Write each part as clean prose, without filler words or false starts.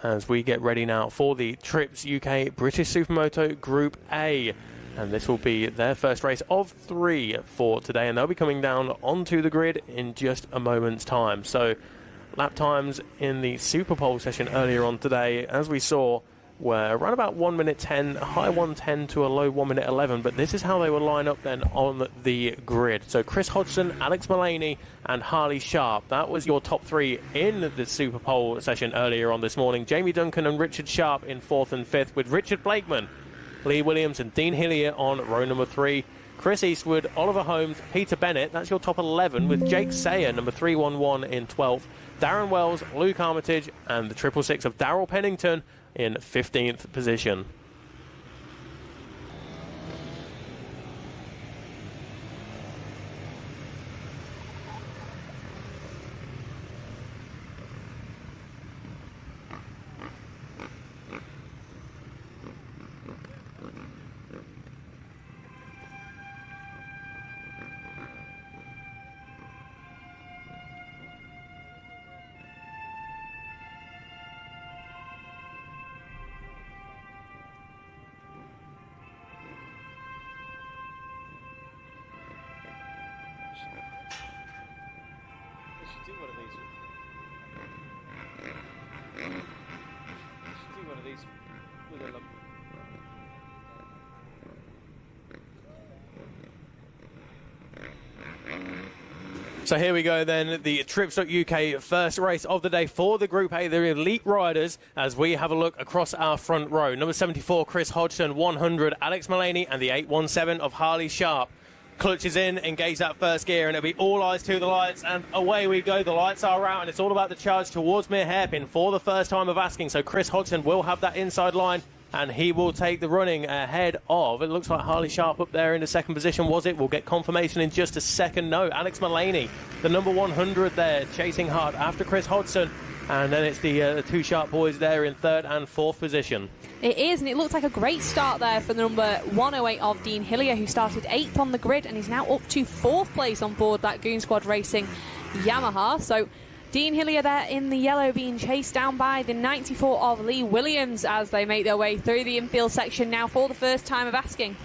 as we get ready now for the Trips UK British Supermoto Group A. And this will be their first race of 3 for today, and they'll be coming down onto the grid in just a moment's time. So lap times in the Super Pole session earlier on today, as we saw, were around about 1 minute 10, a high 1:10 to a low 1 minute 11, but this is how they will line up then on the grid. So Chris Hodgson, Alex Mullaney and Harley Sharp, that was your top 3 in the Super Pole session earlier on this morning. Jamie Duncan and Richard Sharp in 4th and 5th, with Richard Blakeman, Lee Williams and Dean Hillier on row number 3. Chris Eastwood, Oliver Holmes, Peter Bennett, that's your top 11, with Jake Sayer, number 311 in 12th. Darren Wells, Luke Armitage and the 666 of Darrell Pennington in 15th position. So here we go then, the Trips.UK first race of the day for the Group A, the elite riders, as we have a look across our front row. Number 74, Chris Hodgson, 100, Alex Mullaney, and the 817 of Harley Sharp. Clutches in, engage that first gear, and it'll be all eyes to the lights, and away we go. The lights are out, and it's all about the charge towards Mere Hairpin for the first time of asking. So Chris Hodgson will have that inside line, and he will take the running ahead of, it looks like Harley Sharp up there in the second position, was it? We'll get confirmation in just a second. No, Alex Mullaney, the number 100 there, chasing hard after Chris Hodgson. And then it's the 2 Sharp boys there in 3rd and 4th position. It is, and it looks like a great start there for the number 108 of Dean Hillier, who started 8th on the grid and is now up to 4th place on board that Goon Squad Racing Yamaha. So Dean Hillier there in the yellow, being chased down by the 94 of Lee Williams as they make their way through the infield section now for the first time of asking.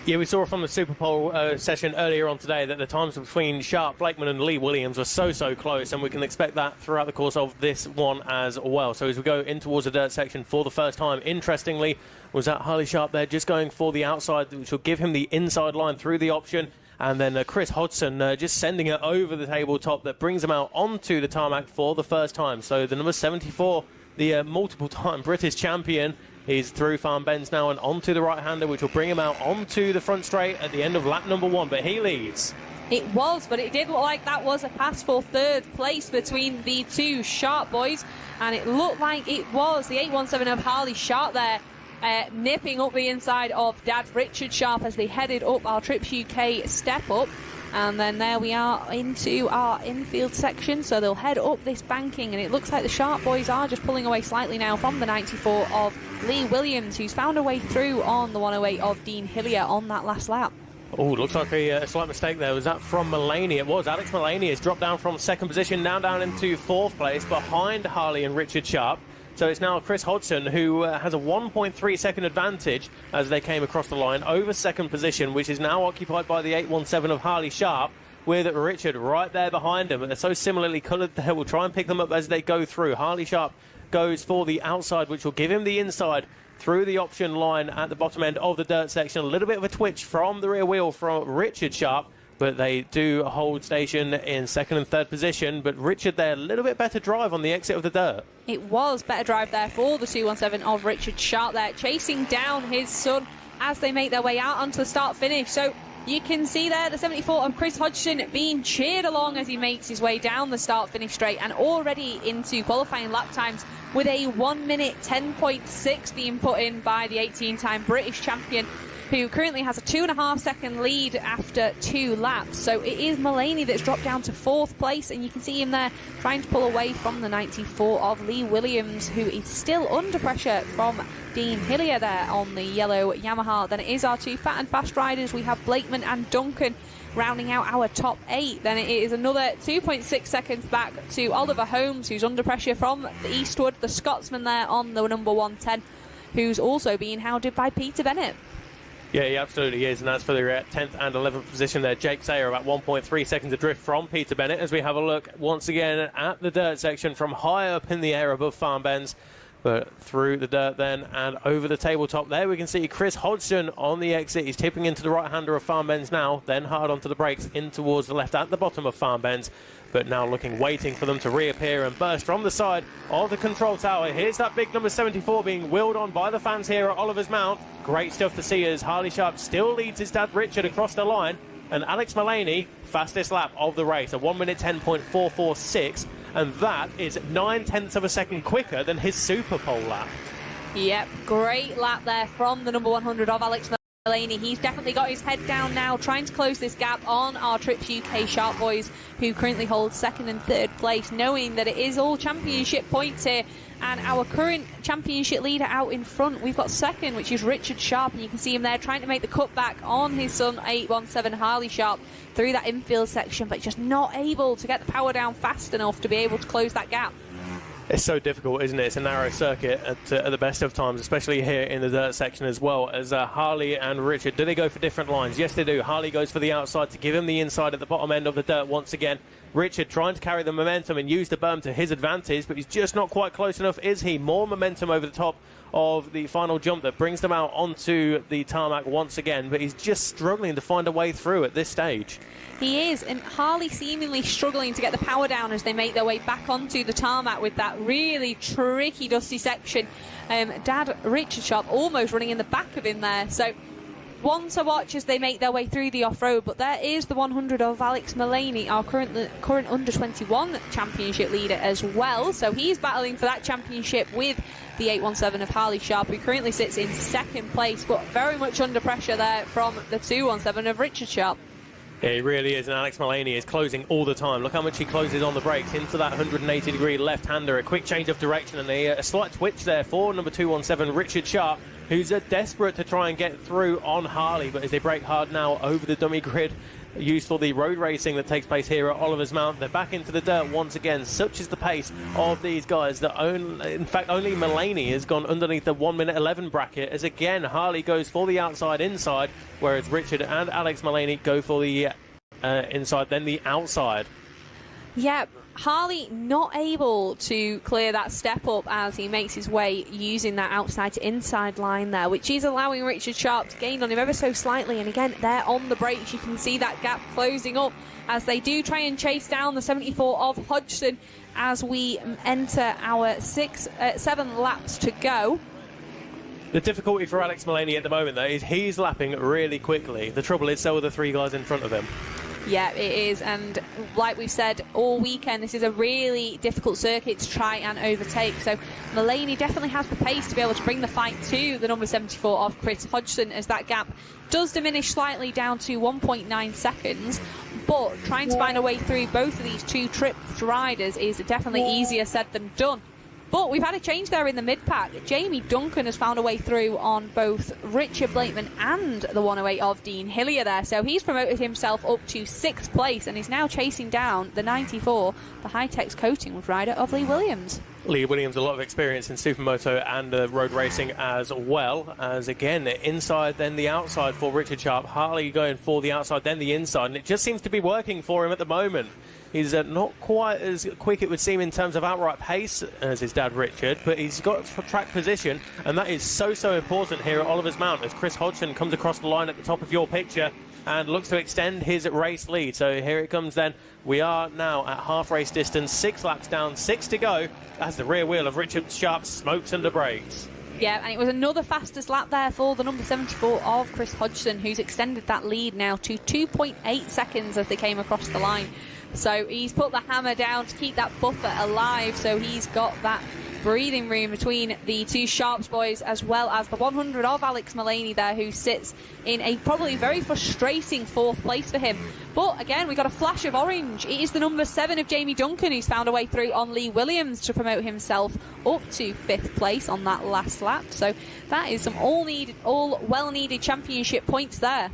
Yeah, we saw from the Super Pole session earlier on today that the times between Sharp, Blakeman and Lee Williams were so close, and we can expect that throughout the course of this one as well. So as we go in towards the dirt section for the first time, interestingly, was that Harley Sharp there just going for the outside, which will give him the inside line through the option. And then Chris Hodgson just sending it over the tabletop that brings him out onto the tarmac for the first time. So the number 74, the multiple-time British champion, is through farm bends now and onto the right-hander, which will bring him out onto the front straight at the end of lap number 1. But he leads. It was, but it did look like that was a pass for 3rd place between the 2 Sharp boys. And it looked like it was the 817 of Harley Sharp there, nipping up the inside of Dad Richard Sharp as they headed up our Trips UK step up. And then there we are into our infield section, so they'll head up this banking, and it looks like the Sharp boys are just pulling away slightly now from the 94 of Lee Williams, who's found a way through on the 108 of Dean Hillier on that last lap. Oh, looks like a slight mistake there. Was that from Mullaney? It was. Alex Mullaney has dropped down from 2nd position, now down into 4th place behind Harley and Richard Sharp. So it's now Chris Hodgson who has a 1.3 second advantage as they came across the line over 2nd position, which is now occupied by the 817 of Harley Sharp, with Richard right there behind him. They're so similarly coloured there. We'll try and pick them up as they go through. Harley Sharp goes for the outside, which will give him the inside through the option line at the bottom end of the dirt section. A little bit of a twitch from the rear wheel from Richard Sharp, but they do hold station in 2nd and 3rd position. But Richard there, a little bit better drive on the exit of the dirt. It was better drive there for the 217 of Richard Sharp there, chasing down his son as they make their way out onto the start-finish. So you can see there the 74 of Chris Hodgson being cheered along as he makes his way down the start-finish straight, and already into qualifying lap times with a 1 minute 10.6 being put in by the 18-time British champion. who currently has a 2.5 second lead after 2 laps. So it is Mulaney that's dropped down to 4th place, and you can see him there trying to pull away from the 94 of Lee Williams, who is still under pressure from Dean Hillier there on the yellow Yamaha. Then it is our 2 fat and fast riders. We have Blakeman and Duncan rounding out our top 8. Then it is another 2.6 seconds back to Oliver Holmes, who's under pressure from the Eastwood, the Scotsman there on the number 110, who's also being hounded by Peter Bennett. Yeah, he absolutely is, and that's for the 10th and 11th position there. Jake Sayer about 1.3 seconds adrift from Peter Bennett as we have a look once again at the dirt section from high up in the air above Farm Bends. But through the dirt then and over the tabletop there, we can see Chris Hodgson on the exit. He's tipping into the right-hander of Farm Bends now, then hard onto the brakes in towards the left at the bottom of Farm Bends. But now waiting for them to reappear and burst from the side of the control tower. Here's that big number 74 being wheeled on by the fans here at Oliver's Mount. Great stuff to see as Harley Sharp still leads his dad Richard across the line. And Alex Mulaney, fastest lap of the race, a 1 minute 10.446. And that is 9/10 of a second quicker than his Super Pole lap. Yep, great lap there from the number 100 of Alex Mulaney. He's definitely got his head down now, trying to close this gap on our Trips UK Sharp Boys, who currently hold 2nd and 3rd place, knowing that it is all championship points here. And our current championship leader out in front, we've got 2nd, which is Richard Sharp, and you can see him there trying to make the cutback on his son 817 Harley Sharp through that infield section, but just not able to get the power down fast enough to be able to close that gap. It's so difficult, isn't it? It's a narrow circuit at the best of times, especially here in the dirt section as well. As Harley and Richard, do they go for different lines? Yes, they do. Harley goes for the outside to give him the inside at the bottom end of the dirt once again. Richard trying to carry the momentum and use the berm to his advantage, but he's just not quite close enough, is he? More momentum over the top of the final jump that brings them out onto the tarmac once again, but he's just struggling to find a way through at this stage. He is, and Harley seemingly struggling to get the power down as they make their way back onto the tarmac with that really tricky, dusty section. Dad Richard Sharp almost running in the back of him there, so one to watch as they make their way through the off-road. But there is the 100 of Alex Mulaney, our current under-21 championship leader as well, so he's battling for that championship with the 817 of Harley Sharp, who currently sits in 2nd place, but very much under pressure there from the 217 of Richard Sharp. Yeah, he really is, and Alex Mulaney is closing all the time. Look how much he closes on the brakes into that 180-degree left-hander. A quick change of direction and a slight twitch there for number 217, Richard Sharp, who's desperate to try and get through on Harley, but as they brake hard now over the dummy grid used for the road racing that takes place here at Oliver's Mount, they're back into the dirt once again. Such is the pace of these guys that in fact only Mulaney has gone underneath the 1 minute 11 bracket, as again Harley goes for the outside inside, whereas Richard and Alex Mulaney go for the inside then the outside. Yeah, Harley not able to clear that step up as he makes his way using that outside to inside line there, which is allowing Richard Sharp to gain on him ever so slightly. And again, there on the brakes, you can see that gap closing up as they do try and chase down the 74 of Hodgson as we enter our 7 laps to go. The difficulty for Alex Mulaney at the moment, though, is he's lapping really quickly. The trouble is, so are the 3 guys in front of him. Yeah, it is, and like we've said all weekend, this is a really difficult circuit to try and overtake, so Mulaney definitely has the pace to be able to bring the fight to the number 74 of Chris Hodgson, as that gap does diminish slightly down to 1.9 seconds, but trying to find a way through both of these 2 Trips riders is definitely easier said than done. But we've had a change there in the mid-pack. Jamie Duncan has found a way through on both Richard Blakeman and the 108 of Dean Hillier there. So he's promoted himself up to 6th place and is now chasing down the 94, the High-Tex Coating rider of Lee Williams. Lee Williams, a lot of experience in Supermoto and road racing as well, as again, inside then the outside for Richard Sharp. Harley going for the outside then the inside, and it just seems to be working for him at the moment. He's not quite as quick, it would seem, in terms of outright pace as his dad Richard, but he's got track position, and that is so important here at Oliver's Mount as Chris Hodgson comes across the line at the top of your picture and looks to extend his race lead. So here it comes then. We are now at half race distance, 6 laps down, 6 to go, as the rear wheel of Richard Sharp smokes under brakes. Yeah, and it was another fastest lap there for the number 74 of Chris Hodgson, who's extended that lead now to 2.8 seconds as they came across the line. So he's put the hammer down to keep that buffer alive, so he's got that breathing room between the two Sharps boys, as well as the 100 of Alex Mullaney there, who sits in a probably very frustrating 4th place for him. But again, we got a flash of orange. It is the number 7 of Jamie Duncan who's found a way through on Lee Williams to promote himself up to 5th place on that last lap. So that is some all well-needed championship points there.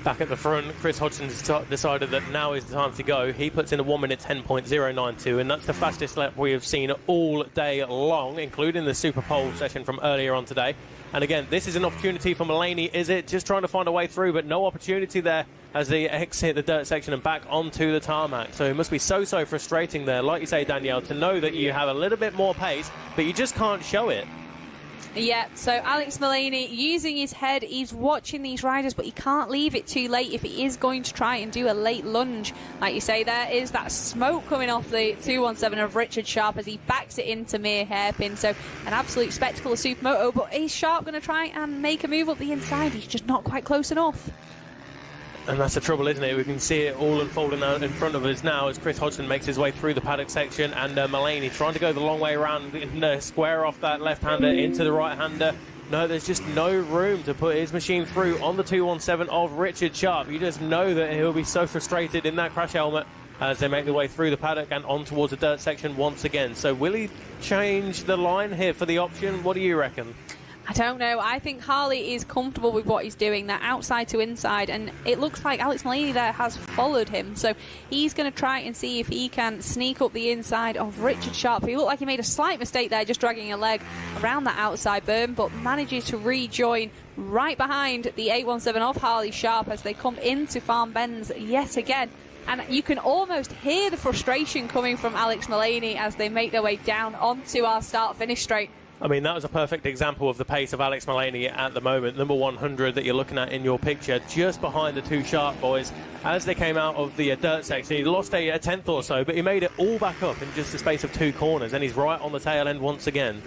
Back at the front, Chris Hodgson decided that now is the time to go. He puts in a 1 minute 10.092, and that's the fastest lap we have seen all day long, including the Super Pole session from earlier on today. And again, this is an opportunity for Mullaney, is it? Just trying to find a way through, but no opportunity there as they exit the dirt section and back onto the tarmac. So it must be so frustrating there, like you say, Danielle, to know that you have a little bit more pace, but you just can't show it. Yeah, so Alex Mullaney using his head, he's watching these riders, but he can't leave it too late if he is going to try and do a late lunge. Like you say, there is that smoke coming off the 217 of Richard Sharp as he backs it into mere hairpin. So an absolute spectacle of Supermoto, but is Sharp going to try and make a move up the inside? He's just not quite close enough. And that's the trouble, isn't it? We can see it all unfolding out in front of us now as Chris Hodgson makes his way through the paddock section, and Mullaney trying to go the long way around and square off that left-hander into the right-hander. No, there's just no room to put his machine through on the 217 of Richard Sharp. You just know that he'll be so frustrated in that crash helmet as they make their way through the paddock and on towards the dirt section once again. So will he change the line here for the option? What do you reckon? I don't know. I think Harley is comfortable with what he's doing, that outside to inside, and it looks like Alex Mullaney there has followed him. So he's going to try and see if he can sneak up the inside of Richard Sharp. He looked like he made a slight mistake there, just dragging a leg around that outside berm, but manages to rejoin right behind the 817 of Harley Sharp as they come into Farm Bends yet again. And you can almost hear the frustration coming from Alex Mullaney as they make their way down onto our start-finish straight. I mean, that was a perfect example of the pace of Alex Mullaney at the moment. Number 100 that you're looking at in your picture, just behind the two Sharp boys as they came out of the dirt section. He lost a tenth or so, but he made it all back up in just the space of 2 corners, and he's right on the tail end once again.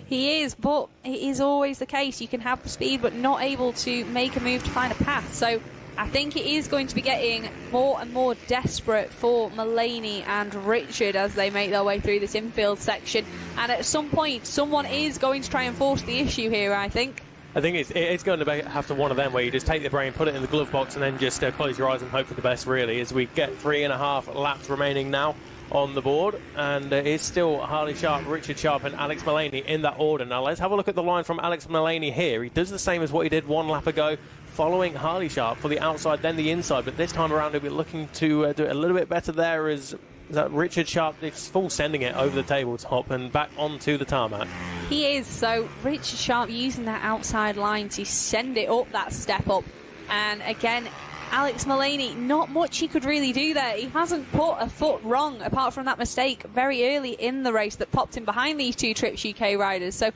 He is, but it is always the case. You can have the speed, but not able to make a move to find a path. So I think it is going to be getting more and more desperate for Mullaney and Richard as they make their way through this infield section. And at some point, someone is going to try and force the issue here, I think. I think it's going to have to one of them where you just take the brain, put it in the glove box, and then just close your eyes and hope for the best, really, as we get 3.5 laps remaining now on the board. And it's still Harley Sharp, Richard Sharp, and Alex Mullaney in that order. Now, let's have a look at the line from Alex Mullaney here. He does the same as what he did 1 lap ago, following Harley Sharp for the outside, then the inside. But this time around, he'll be looking to do it a little bit better there as that Richard Sharp is full sending it over the tabletop and back onto the tarmac. He is. So Richard Sharp using that outside line to send it up that step up. And again, Alex Mullaney, not much he could really do there. He hasn't put a foot wrong apart from that mistake very early in the race that popped him behind these two Trips UK riders. So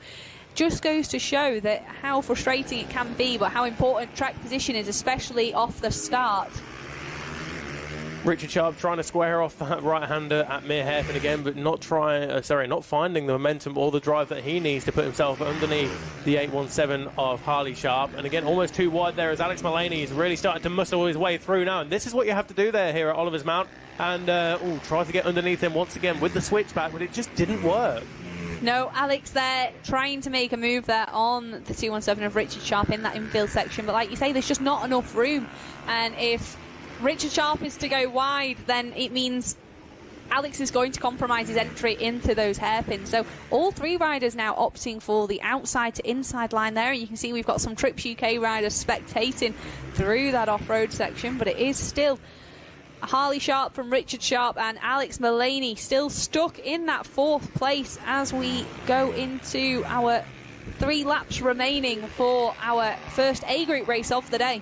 just goes to show that how frustrating it can be, but how important track position is, especially off the start. Richard Sharp trying to square off that right-hander at mere hairpin again, but not finding the momentum or the drive that he needs to put himself underneath the 817 of Harley Sharp. And again, almost too wide there as Alex Mullaney is really starting to muscle his way through now. And this is what you have to do there here at Oliver's Mount. And try to get underneath him once again with the switchback, but it just didn't work. No, Alex there trying to make a move there on the 217 of Richard Sharp in that infield section. But like you say, there's just not enough room. And if Richard Sharp is to go wide, then it means Alex is going to compromise his entry into those hairpins. So all 3 riders now opting for the outside to inside line there. And you can see we've got some Trips UK riders spectating through that off-road section. But it is still Harley Sharp from Richard Sharp and Alex Mullaney still stuck in that 4th place as we go into our 3 laps remaining for our first A group race of the day.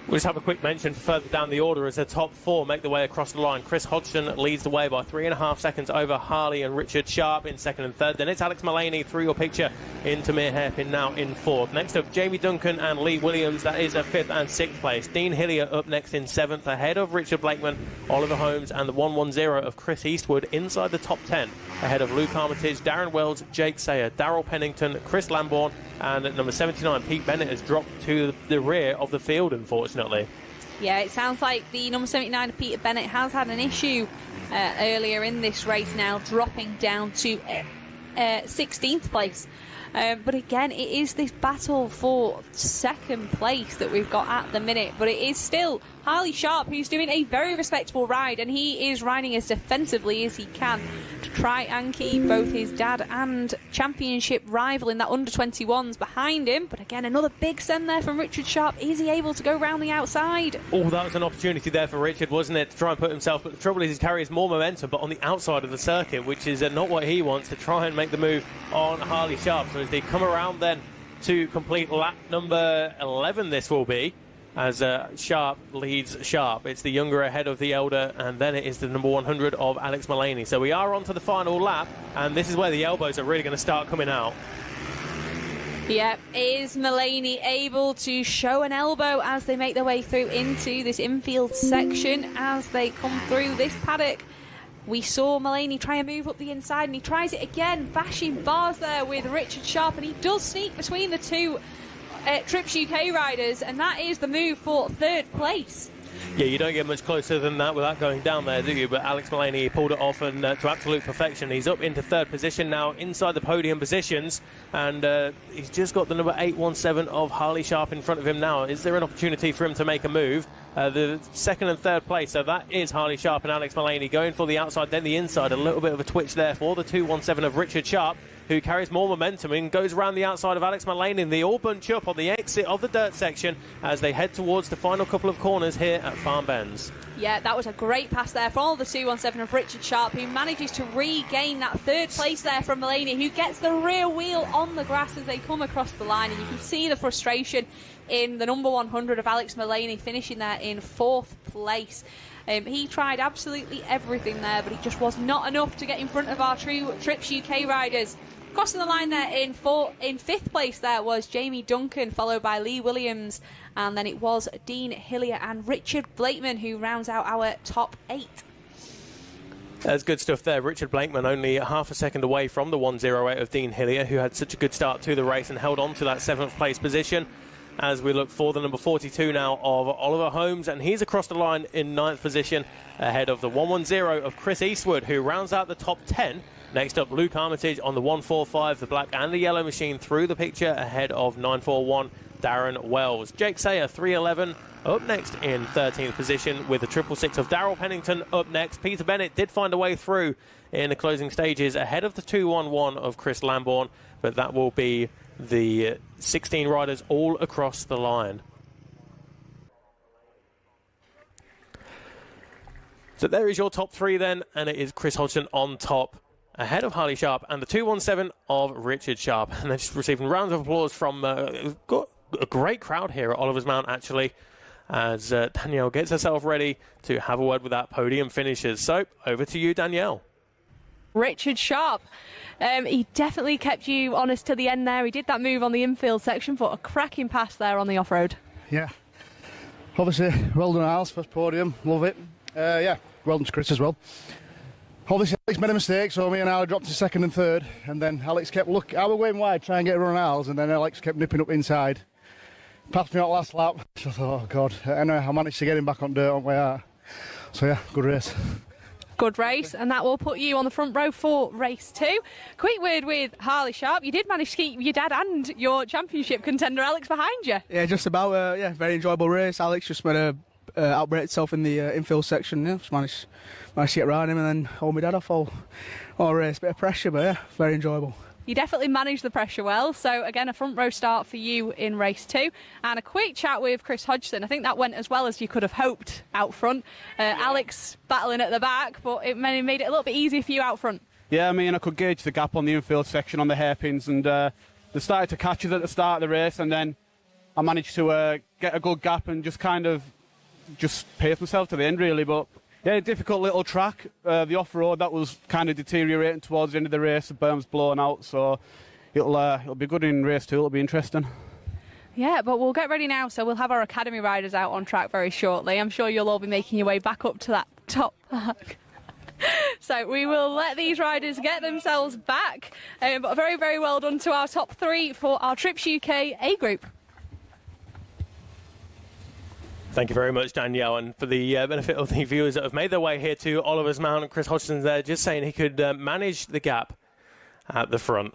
We'll just have a quick mention further down the order as the top 4 make their way across the line. Chris Hodgson leads the way by 3.5 seconds over Harley and Richard Sharp in 2nd and 3rd. Then it's Alex Mullaney through your picture into mere hairpin now in 4th. Next up, Jamie Duncan and Lee Williams. That is a 5th and 6th place. Dean Hillier up next in 7th, ahead of Richard Blakeman, Oliver Holmes, and the 110 of Chris Eastwood inside the top 10, ahead of Luke Armitage, Darren Wells, Jake Sayer, Darrell Pennington, Chris Lambourne, and at number 79, Pete Bennett has dropped to the rear of the field, unfortunately. Yeah, it sounds like the number 79 of Peter Bennett has had an issue earlier in this race now, dropping down to 16th place. But again, it is this battle for second place that we've got at the minute. But it is still Harley Sharp, who's doing a very respectable ride, and he is riding as defensively as he can to try and keep both his dad and championship rival in that under-21s behind him. But again, another big send there from Richard Sharp. Is he able to go round the outside? Oh, that was an opportunity there for Richard, wasn't it, to try and put himself, but the trouble is he carries more momentum, but on the outside of the circuit, which is not what he wants, to try and make the move on Harley Sharp. So as they come around then to complete lap number 11, this will be, as Sharp leads Sharp. It's the younger ahead of the elder, and then it is the number 100 of Alex Mullaney. So we are on to the final lap, and this is where the elbows are really going to start coming out. Yeah, is Mullaney able to show an elbow as they make their way through into this infield section as they come through this paddock? We saw Mullaney try and move up the inside, and he tries it again, bashing bars there with Richard Sharp, and he does sneak between the two Trips UK riders, and that is the move for third place. Yeah, you don't get much closer than that without going down there, do you? But Alex Mullaney pulled it off and to absolute perfection. He's up into third position now, inside the podium positions, and he's just got the number 817 of Harley Sharp in front of him now. Is there an opportunity for him to make a move? The second and third place, so that is Harley Sharp and Alex Mullaney going for the outside, then the inside. A little bit of a twitch there for the 217 of Richard Sharp, who carries more momentum and goes around the outside of Alex Mullaney, and they all bunch up on the exit of the dirt section as they head towards the final couple of corners here at Farm Bends. Yeah, that was a great pass there from the 217 of Richard Sharp, who manages to regain that third place there from Mullaney, who gets the rear wheel on the grass as they come across the line, and you can see the frustration in the number 100 of Alex Mullaney, finishing there in fourth place. He tried absolutely everything there, but it just was not enough to get in front of our true Trips UK riders. Crossing the line there in fifth place there was Jamie Duncan, followed by Lee Williams, and then it was Dean Hillier and Richard Blakeman who rounds out our top 8. That's good stuff there. Richard Blakeman only half a second away from the 108 of Dean Hillier, who had such a good start to the race and held on to that 7th place position. As we look for the number 42 now of Oliver Holmes, and he's across the line in 9th position ahead of the 110 of Chris Eastwood, who rounds out the top 10. Next up, Luke Armitage on the 145, the black and the yellow machine through the picture ahead of 941 Darren Wells. Jake Sayer 311 up next in 13th position with the 666 of Darrell Pennington up next. Peter Bennett did find a way through in the closing stages ahead of the 211 of Chris Lambourne, but that will be the 16 riders all across the line. So there is your top 3 then, and it is Chris Hodgson on top, ahead of Harley Sharp and the 217 of Richard Sharp. And they're just receiving rounds of applause from got a great crowd here at Oliver's Mount, actually, as Danielle gets herself ready to have a word with that podium finishers. So over to you, Danielle. Richard Sharp, he definitely kept you honest to the end there. He did that move on the infield section, but a cracking pass there on the off-road. Yeah, obviously, well done, Alex, first podium, love it. Yeah, well done to Chris as well. Obviously, Alex made a mistake, so me and Al dropped to second and third, and then Alex kept looking. I was going wide, trying to get a run on Al's, and then Alex kept nipping up inside. Passed me out last lap. So I thought, oh God. Anyway, I managed to get him back on dirt on way out. So yeah, good race. Good race, and that will put you on the front row for race 2. Quick word with Harley Sharp. You did manage to keep your dad and your championship contender Alex behind you. Yeah, just about. Yeah, very enjoyable race. Alex just made a outbreak itself in the infield section. Yeah, just managed to get around him and then hold my dad off all race. Bit of pressure, but yeah, very enjoyable. You definitely managed the pressure well. So again, a front row start for you in race 2, and a quick chat with Chris Hodgson. I think that went as well as you could have hoped out front. Alex battling at the back, but it made it a little bit easier for you out front. Yeah, I mean, I could gauge the gap on the infield section on the hairpins, and they started to catch us at the start of the race, and then I managed to get a good gap and just pace myself to the end, really. But yeah, difficult little track. The off-road, that was kind of deteriorating towards the end of the race. The berm's blown out, so it'll be good in race 2. It'll be interesting. Yeah, but we'll get ready now, so we'll have our academy riders out on track very shortly. I'm sure you'll all be making your way back up to that top mark. So we will let these riders get themselves back. But very, very well done to our top 3 for our Trips UK A group. Thank you very much, Danielle, and for the benefit of the viewers that have made their way here to Oliver's Mount, Chris Hodgson's there just saying he could manage the gap at the front.